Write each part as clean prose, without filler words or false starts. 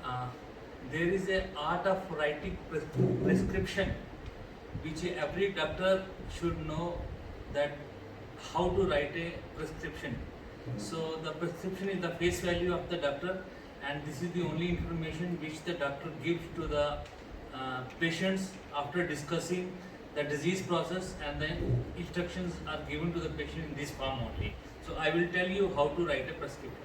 uh, there is a art of writing prescription which every doctor should know, that how to write a prescription. So the prescription is the face value of the doctor, and this is the only information which the doctor gives to the patients after discussing the disease process, and the instructions are given to the patient in this form only. So I will tell you how to write a prescription.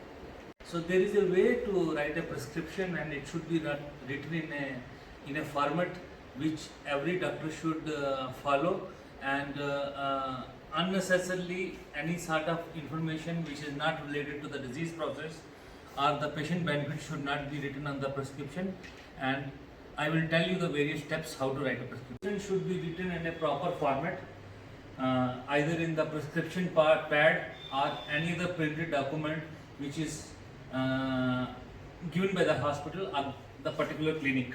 So there is a way to write a prescription, and it should be written in a format which every doctor should follow, and unnecessarily any sort of information which is not related to the disease process or the patient benefit should not be written on the prescription. And I will tell you the various steps how to write a prescription. Should be written in a proper format, either in the prescription pad or any other printed document which is given by the hospital or the particular clinic.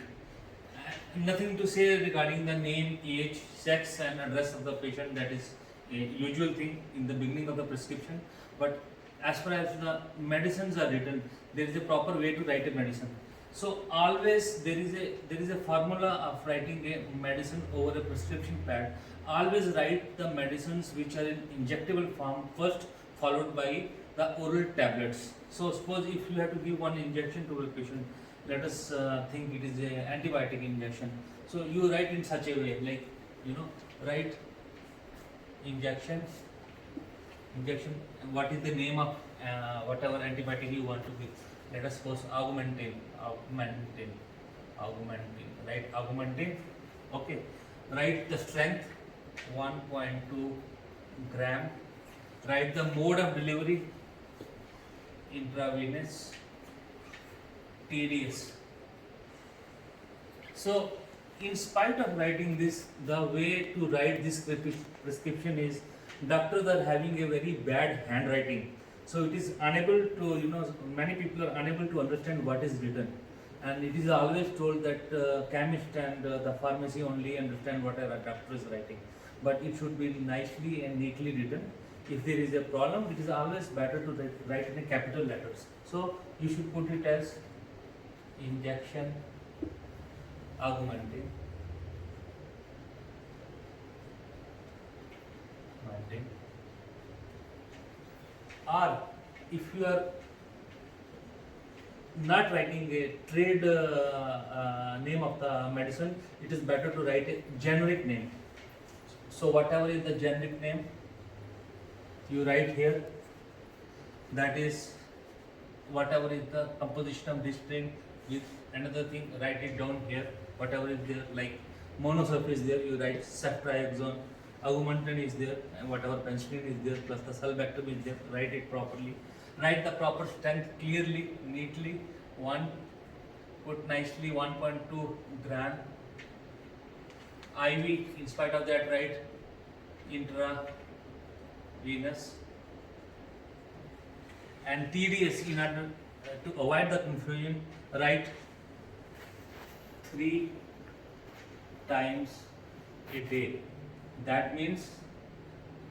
Nothing to say regarding the name, age, sex and address of the patient. That is a usual thing in the beginning of the prescription. But as far as the medicines are written, there is a proper way to write a medicine. So always there is a formula of writing a medicine over a prescription pad. Always write the medicines which are in injectable form first, followed by the oral tablets. So suppose if you have to give one injection to a patient, let us think it is a antibiotic injection. So you write in such a way, like write injection, and what is the name of whatever antibiotic you want to give. Let us suppose augmentin, right? Augmentin. Okay. Write the strength 1.2 gram. Write the mode of delivery, intravenous, TDS. So in spite of writing this, the way to write this prescription is, doctors are having a very bad handwriting. So it is unable to, many people are unable to understand what is written. And it is always told that chemist and the pharmacy only understand what a doctor is writing. But it should be nicely and neatly written. If there is a problem, it is always better to write in a capital letters. So you should put it as injection augmentin, or if you are not writing a trade name of the medicine, it is better to write a generic name. So whatever is the generic name, you write here. That is whatever is the composition of this thing with another thing, write it down here. Whatever is there, like monosulfate is there, you write ceftriaxone. Augmentin is there, and whatever penicillin is there, plus the sulbactam is there, write it properly. Write the proper strength clearly, neatly. Put nicely 1.2 gram. IV, in spite of that, write intravenous. And TDS, in order to avoid the confusion, write 3 times a day. That means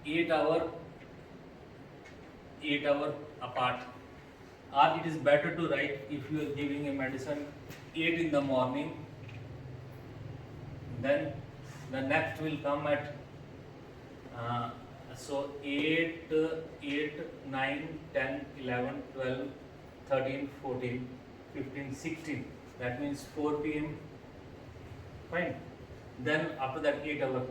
8 hours apart. Or it is better to write, if you are giving a medicine 8 in the morning, then the next will come at so 8, 9, 10, 11, 12, 13, 14, 15, 16. That means 4 p.m. Fine. Then after that 8 hours.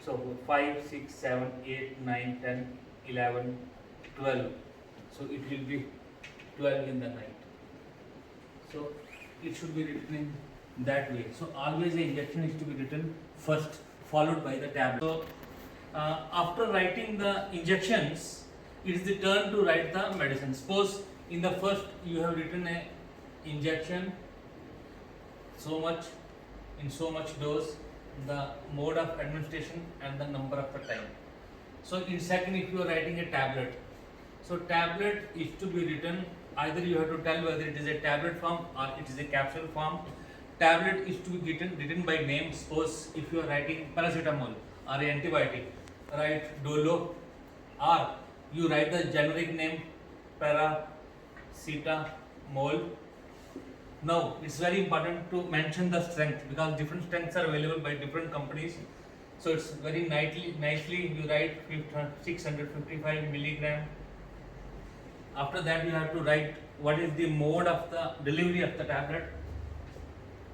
So 5, 6, 7, 8, 9, 10, 11, 12. So it will be 12 in the night. So it should be written in that way. So always the injection is to be written first, followed by the tablet. So after writing the injections, it is the turn to write the medicine. Suppose in the first you have written a injection so much in so much dose, the mode of administration and the number of the time. So in second, if you are writing a tablet, so tablet is to be written, either you have to tell whether it is a tablet form or it is a capsule form. Tablet is to be written by name. Suppose if you are writing paracetamol or antibiotic, write Dolo, or you write the generic name paracetamol, Now, it's very important to mention the strength because different strengths are available by different companies. So it's very nicely you write 655 milligram. After that, you have to write what is the mode of the delivery of the tablet,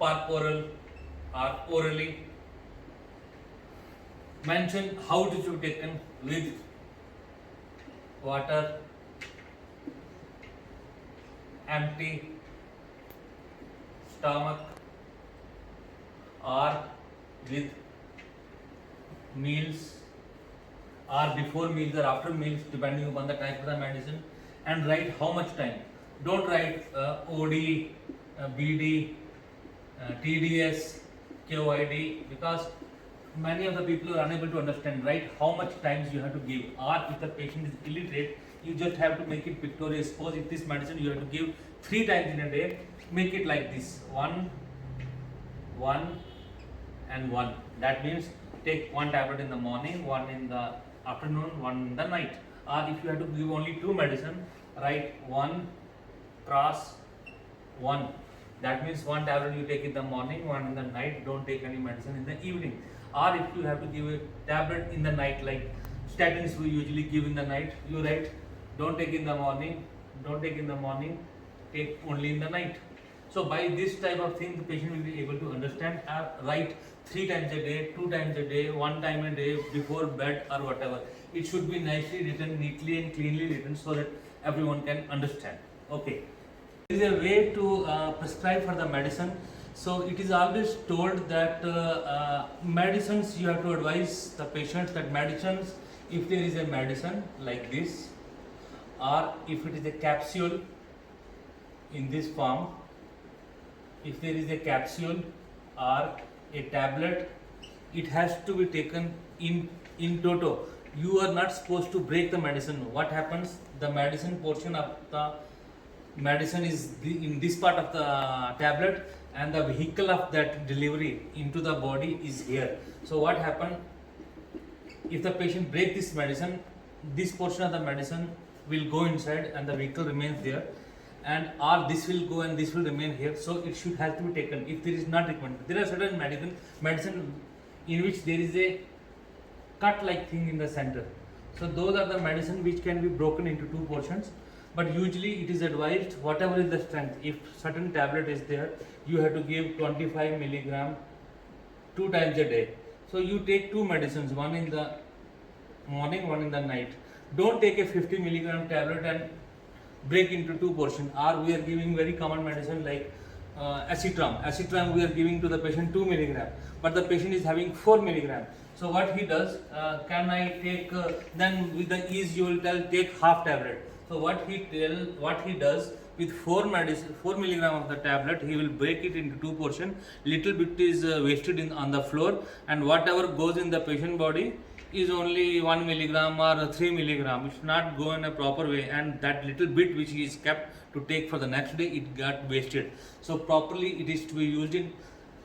per oral or orally. Mention how it should be taken, with water, empty stomach, or with meals, or before meals or after meals, depending upon the type of the medicine, and write how much time. Don't write OD, BD, TDS, QID, because many of the people are unable to understand. Write how much times you have to give, or if the patient is illiterate, you just have to make it pictorial. Suppose if this medicine you have to give 3 times in a day, make it like this: 1, 1, and 1. That means take 1 tablet in the morning, 1 in the afternoon, 1 in the night. Or if you have to give only 2 medicine, write 1 cross 1. That means 1 tablet you take in the morning, 1 in the night. Don't take any medicine in the evening. Or if you have to give a tablet in the night, like statins we usually give in the night, you write don't take in the morning, don't take in the morning, take only in the night. So by this type of thing, the patient will be able to understand. Write 3 times a day, 2 times a day, 1 time a day, before bed or whatever. It should be nicely written, neatly and cleanly written, so that everyone can understand. Okay. There is a way to prescribe for the medicine. So it is always told that medicines, you have to advise the patient that medicines, if there is a medicine like this, or if it is a capsule in this form, if there is a capsule or a tablet, it has to be taken in toto. You are not supposed to break the medicine. What happens? The medicine portion of the medicine is in this part of the tablet, and the vehicle of that delivery into the body is here. So what happened? If the patient break this medicine, this portion of the medicine will go inside and the vehicle remains there, and or this will go and this will remain here. So it should have to be taken if there is not recommended. There are certain medicine in which there is a cut like thing in the center. So those are the medicine which can be broken into 2 portions. But usually it is advised, whatever is the strength, if certain tablet is there, you have to give 25 milligram 2 times a day. So you take 2 medicines, 1 in the morning, 1 in the night. Don't take a 50 milligram tablet and break into 2 portions. Or we are giving very common medicine like acetram. Acetram we are giving to the patient 2 milligram, but the patient is having 4 milligram. So what he does, can I take? Then with the ease you will tell take half tablet. So what he does with 4 milligram of the tablet, he will break it into 2 portions. Little bit is wasted on the floor, and whatever goes in the patient body is only 1 milligram or 3 milligram. It should not go in a proper way, and that little bit which is kept to take for the next day, it got wasted. So properly it is to be used in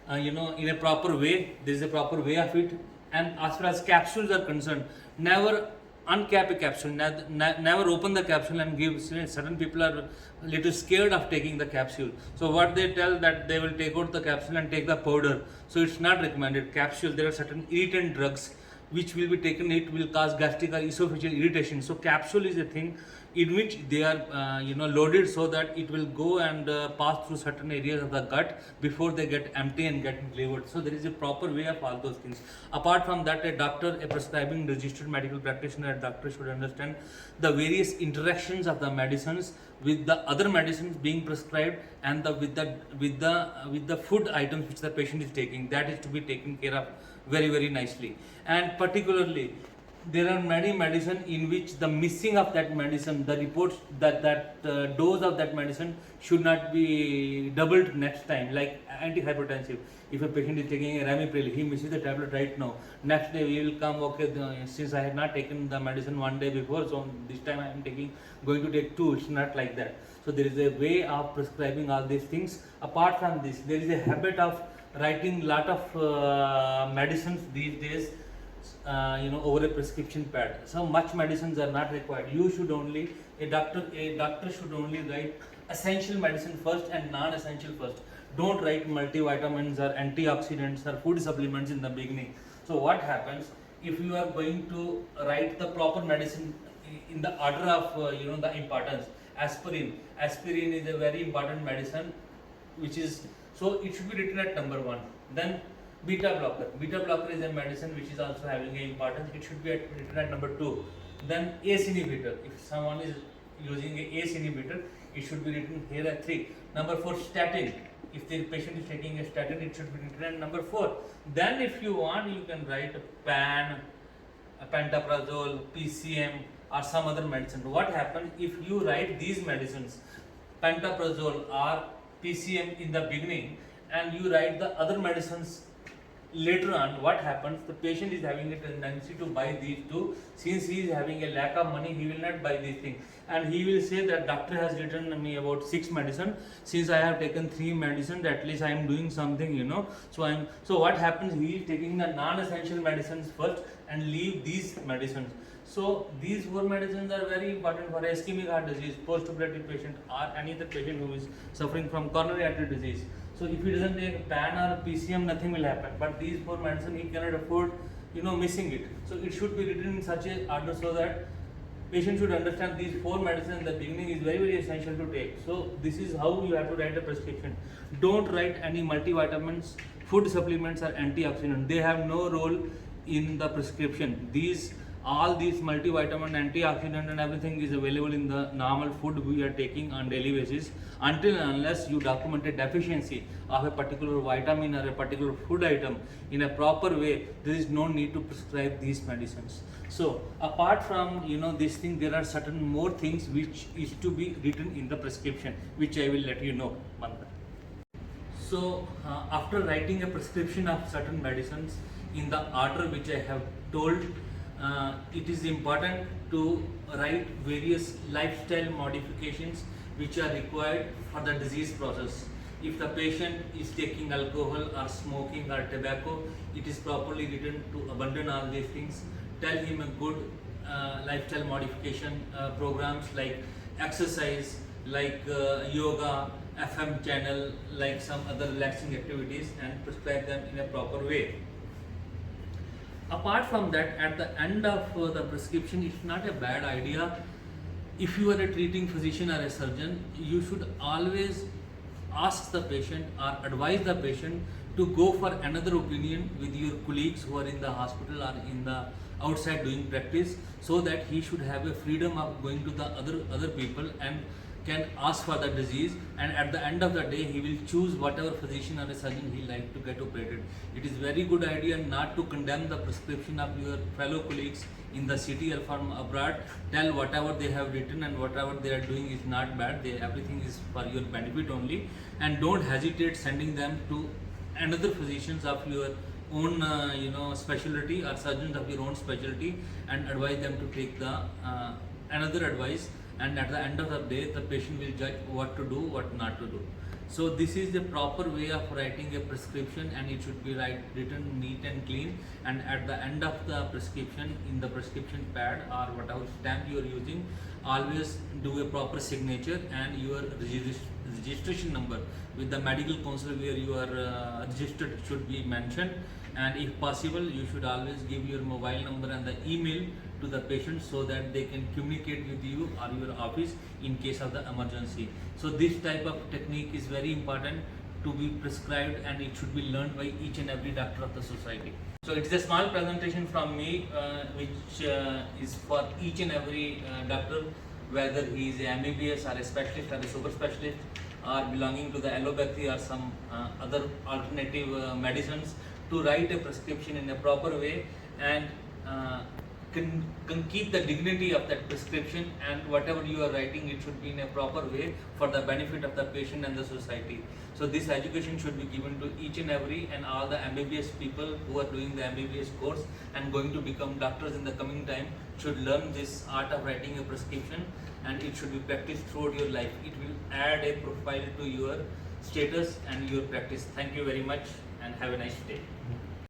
in a proper way. There is a proper way of it. And as far as capsules are concerned, never uncap a capsule, never open the capsule and give. Certain people are a little scared of taking the capsule. So what they tell, that they will take out the capsule and take the powder. So it's not recommended. Capsule, there are certain irritant drugs which will be taken, it will cause gastric or esophageal irritation. So capsule is a thing in which they are loaded, so that it will go and pass through certain areas of the gut before they get empty and get delivered. So there is a proper way of all those things. Apart from that, a doctor, a prescribing registered medical practitioner, a doctor should understand the various interactions of the medicines with the other medicines being prescribed, and with the food items which the patient is taking. That is to be taken care of very, very nicely. And particularly, there are many medicine in which the missing of that medicine, the reports that dose of that medicine should not be doubled next time. Like antihypertensive, if a patient is taking a ramipril, he misses the tablet right now, next day we will come, okay, since I had not taken the medicine 1 day before, so this time I am going to take 2. It's not like that. So there is a way of prescribing all these things. Apart from this, there is a habit of writing lot of medicines these days, over a prescription pad. So much medicines are not required. A doctor should only write essential medicine first and non-essential first. Don't write multivitamins or antioxidants or food supplements in the beginning. So what happens if you are going to write the proper medicine in the order of the importance? Aspirin is a very important medicine, which is, so it should be written at number 1. Then beta blocker is a medicine which is also having a importance, it should be written at number 2. Then ACE inhibitor, if someone is using a ACE inhibitor, it should be written here at 3. Number 4, statin, if the patient is taking a statin, it should be written at number 4. Then if you want, you can write pantoprazole, PCM, or some other medicine. What happens if you write these medicines, pantoprazole or PCM, in the beginning, and you write the other medicines later on? What happens? The patient is having a tendency to buy these two. Since he is having a lack of money, he will not buy these things, and he will say that doctor has written me about 6 medicine. Since I have taken 3 medicines, at least I am doing something. So what happens? He is taking the non-essential medicines first and leave these medicines. So these 4 medicines are very important for ischemic heart disease, post-operative patient, or any other patient who is suffering from coronary artery disease. So if he doesn't take PAN or PCM, nothing will happen. But these 4 medicine, he cannot afford, missing it. So it should be written in such a order so that patient should understand these 4 medicines in the beginning is very, very essential to take. So this is how you have to write a prescription. Don't write any multivitamins, food supplements, or antioxidants. They have no role in the prescription. All these multivitamin, antioxidant, and everything is available in the normal food we are taking on daily basis. Until and unless you document a deficiency of a particular vitamin or a particular food item in a proper way, there is no need to prescribe these medicines. So apart from this thing, there are certain more things which is to be written in the prescription, which I will let you know. So after writing a prescription of certain medicines in the order which I have told, it is important to write various lifestyle modifications which are required for the disease process. If the patient is taking alcohol or smoking or tobacco, it is properly written to abandon all these things. Tell him a good lifestyle modification programs like exercise, like yoga, FM channel, like some other relaxing activities, and prescribe them in a proper way. Apart from that, at the end of the prescription, it's not a bad idea. If you are a treating physician or a surgeon, you should always ask the patient or advise the patient to go for another opinion with your colleagues who are in the hospital or in the outside doing practice, so that he should have a freedom of going to the other people and can ask for the disease, and at the end of the day he will choose whatever physician or a surgeon he like to get operated. It is very good idea not to condemn the prescription of your fellow colleagues in the city or from abroad. Tell whatever they have written and whatever they are doing is not bad. Everything is for your benefit only, and don't hesitate sending them to another physicians of your own specialty, or surgeons of your own specialty, and advise them to take the another advice. And at the end of the day, the patient will judge what to do, what not to do. So this is the proper way of writing a prescription, and it should be written neat and clean. And at the end of the prescription, in the prescription pad or whatever stamp you are using, always do a proper signature and your registration number with the medical council where you are registered should be mentioned. And if possible, you should always give your mobile number and the email to the patient so that they can communicate with you or your office in case of the emergency. So this type of technique is very important to be prescribed, and it should be learned by each and every doctor of the society. So it's a small presentation from me which is for each and every doctor, whether he is a MBBS or a specialist or a super specialist, or belonging to the allopathy or some other alternative medicines, to write a prescription in a proper way and can keep the dignity of that prescription, and whatever you are writing, it should be in a proper way for the benefit of the patient and the society. So this education should be given to each and every and all the MBBS people who are doing the MBBS course and going to become doctors in the coming time should learn this art of writing a prescription, and it should be practiced throughout your life. It will add a profile to your status and your practice. Thank you very much and have a nice day.